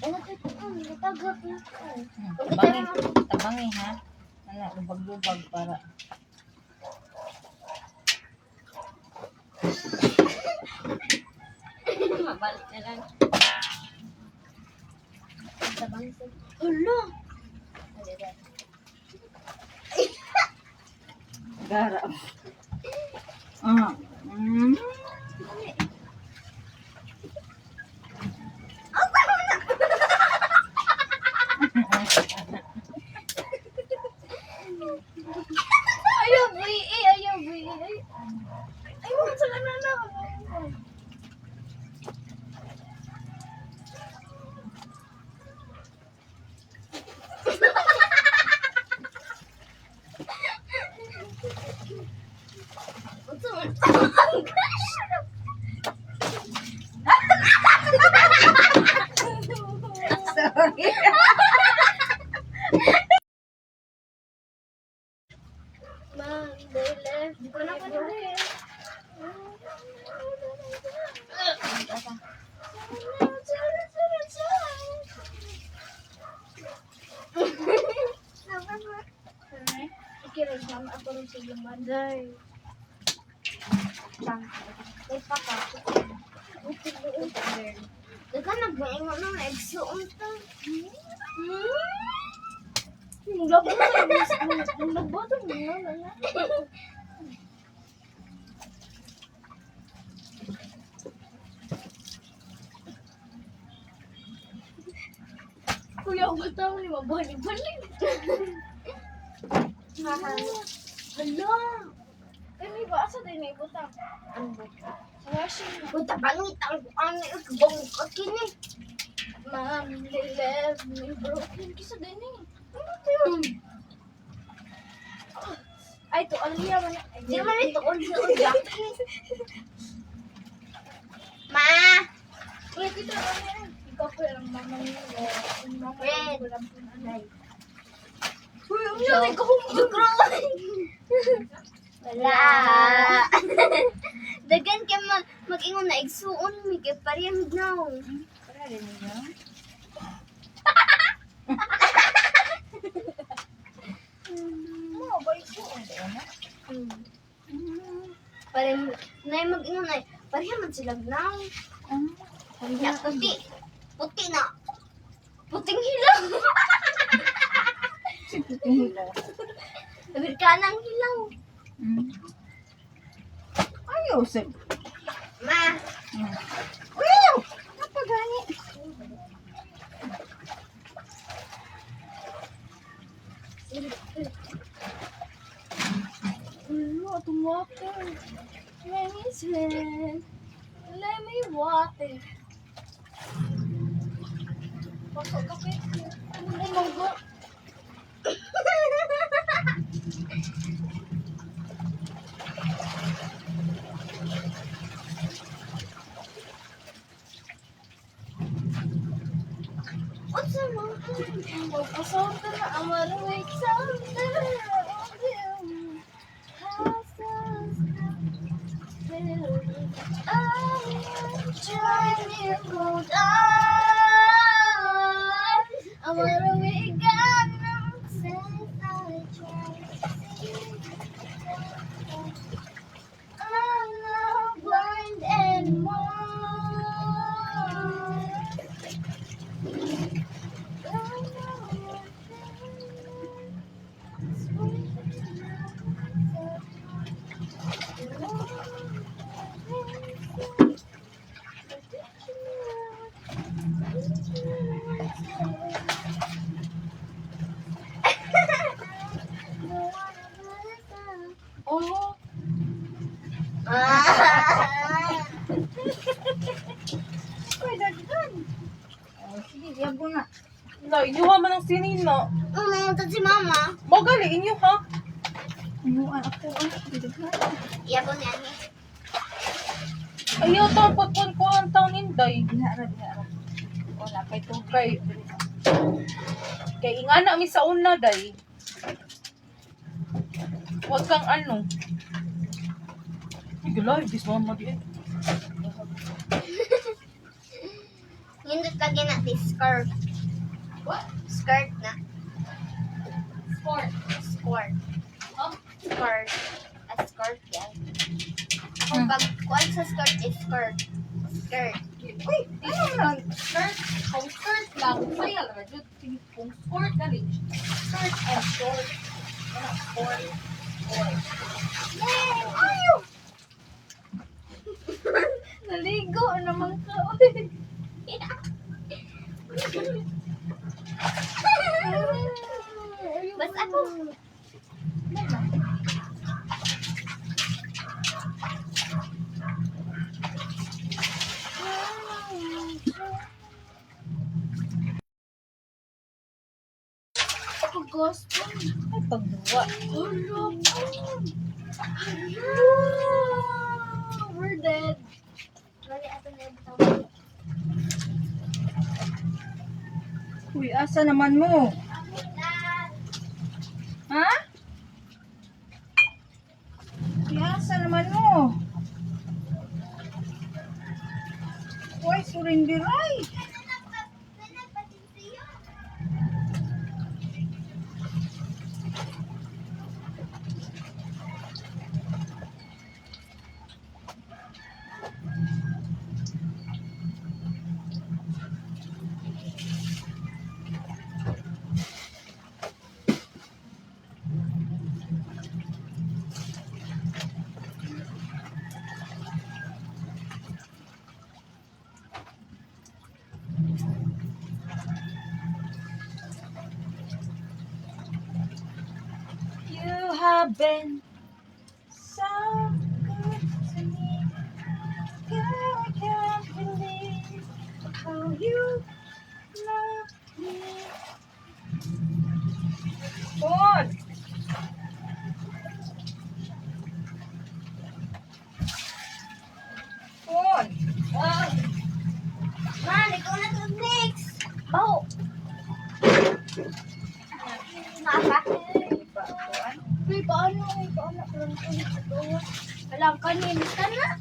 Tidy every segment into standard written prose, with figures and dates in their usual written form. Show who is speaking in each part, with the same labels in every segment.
Speaker 1: Natagap na ko.
Speaker 2: Tabangi ha. Ano, lubag-lubag para.
Speaker 1: Mabalik na lang. Tabang sa... Hala!
Speaker 2: Gara.
Speaker 1: Ayaw, boy! Ayaw, boy! Ayaw, sa kanana!
Speaker 2: Sorry.
Speaker 1: Mom, they left. Di ko na Ikiramdam ako rin sa lumanday. May papa. Daga nagbaingon ng nagsuon ta. Labo na yung labo to na. Kuya, ako tayo ni mabalik-balik. Hala! Ay, may basa din may butang. Ano butang? Sa washing. Buta, bangit ang ano yung bangkot kini. Ma'am, they left me broken. Kisa din eh. Ano ito yun? Ay, ito, Alia man. Di man ito, Alia. Ma! Uy, kita lang yan. Ikaw ko lang mama niyo. Red. Uy, ang yan, ikaw wala. Dagan ka mag-ingon na igsuon mi kay parehang now.
Speaker 2: Para rin niyo.
Speaker 1: Mo ba igsuon na? Parehang nay mag-ingon na parehang man sila now. Ya puti. Puti na. Puting hilaw. Amerikanang hilaw.
Speaker 2: Ayaw, sir.
Speaker 1: Ma.
Speaker 2: Ayaw! Napagani.
Speaker 1: Itong water. Let me swim. Let me water. Pasok kape. Ano na manggo? What's the matter? Pasok ka na ang marawik sa I wanna wake up since I tried. I'm not blind anymore. Oh. Uy, dagdag.
Speaker 2: Sige, yabo na.
Speaker 3: No, inyuha man ang sinin mo.
Speaker 1: Ito si mama.
Speaker 3: Mo gali, inyo ha?
Speaker 2: Inuan ako. Didaghan.
Speaker 1: Iyapo niya ni.
Speaker 3: Ayaw taon pagpun ko ang taon inday.
Speaker 2: Dihara. Wala pa ito.
Speaker 3: Kay ingana mi sa una day. Huwag kang ano. Ay, galay, this mama di.
Speaker 1: Nindot lagi na di skirt.
Speaker 3: What?
Speaker 1: Skirt na.
Speaker 3: Sport.
Speaker 1: Skirt.
Speaker 3: Oh.
Speaker 1: Skirt. A skirt yan. Kung pag kuwan sa skirt is skirt. Skirt.
Speaker 3: Uy, ano lang? Skirt. Kung skirt lang, saya lang. Kung sport dali. Skirt and short. Ano, sport. Sport.
Speaker 1: Yay! Ayaw!
Speaker 2: Naligo naman ka.
Speaker 1: Bas ako. Ako gusto.
Speaker 2: Ay, pagduwa.
Speaker 1: Hello. We're dead. Bali, ato na yung tawag.
Speaker 2: Uy, asa naman mo? Ha? Uy, asa naman mo? Uy, surindiray. You have been so good to me. Girl, I can't believe how you love me. Bon! Bon!
Speaker 1: Man, ikaw na to next. Oh. Nasa. Uy, paano? Paano? Alam ka, nilita na.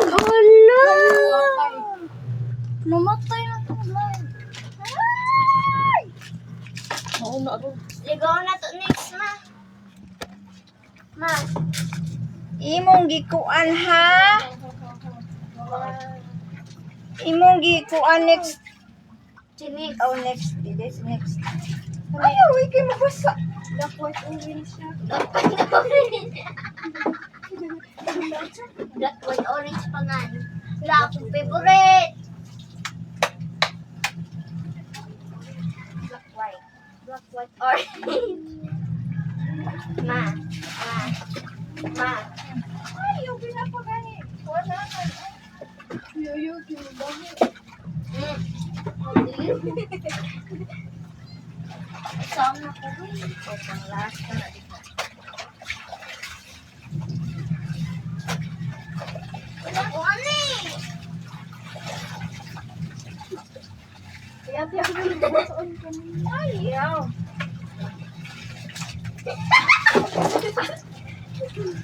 Speaker 1: Hala! Namatay na to, man. Ay!
Speaker 3: Oo na ro.
Speaker 1: Ligaw na to next, ma. Ma.
Speaker 2: Imong gikuan ha? Imong gikuan next.
Speaker 1: Chinik.
Speaker 2: Oh, next. This next. Ayaw, ikay mabasa.
Speaker 1: Dapat orange na. Dapat orange. Dapat orange pa nga. Wala akong favorite. Black, white. Black, white, orange. Ma. Ma. Ma.
Speaker 2: Ayaw, pinapagani. Wala ka.
Speaker 1: Yoyo, kinubaho. Sama ko rin.
Speaker 2: O, pang last ka na dito.
Speaker 1: Wala ko ano eh. Kaya tiyak mo yung babasaan ko.
Speaker 2: Ayaw.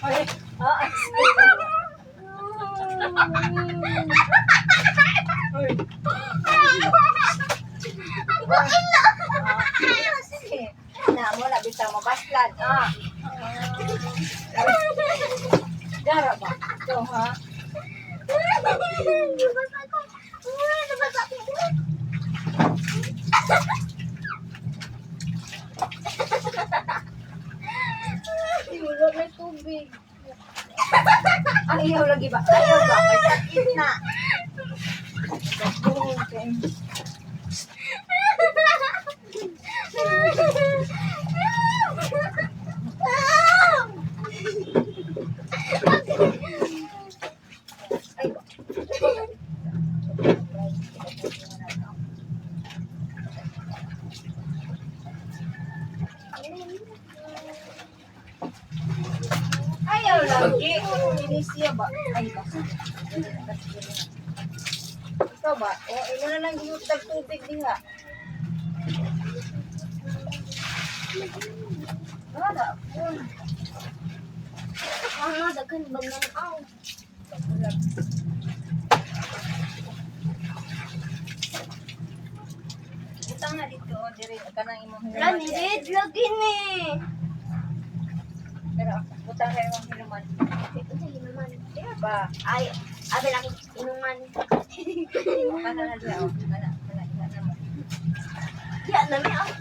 Speaker 2: Ay, Uy. Sige. Na mo na bitaw mabaslan. Dara ba? Ito ha?
Speaker 1: Nabasa ko. Nabasa ko. Wala na tubig.
Speaker 2: Ayaw lagi ba? Ayaw ba? May sakit na. Okay. Ayaw lagi. Ini siya ba? Ay, basta. Ikaw ba? O, imo na lang yung tubig din nga. Wala.
Speaker 1: Ano, daghan ba ng aw?
Speaker 2: na dito, diri ka nang imong
Speaker 1: Lani, red lagi ni.
Speaker 2: Pero butang kayo ang hinuman.
Speaker 1: Ito hinuman.
Speaker 2: Kaya ba?
Speaker 1: Ay, abi lang inuman.
Speaker 2: Kana na diya, kana na mo.
Speaker 1: Yan na may ako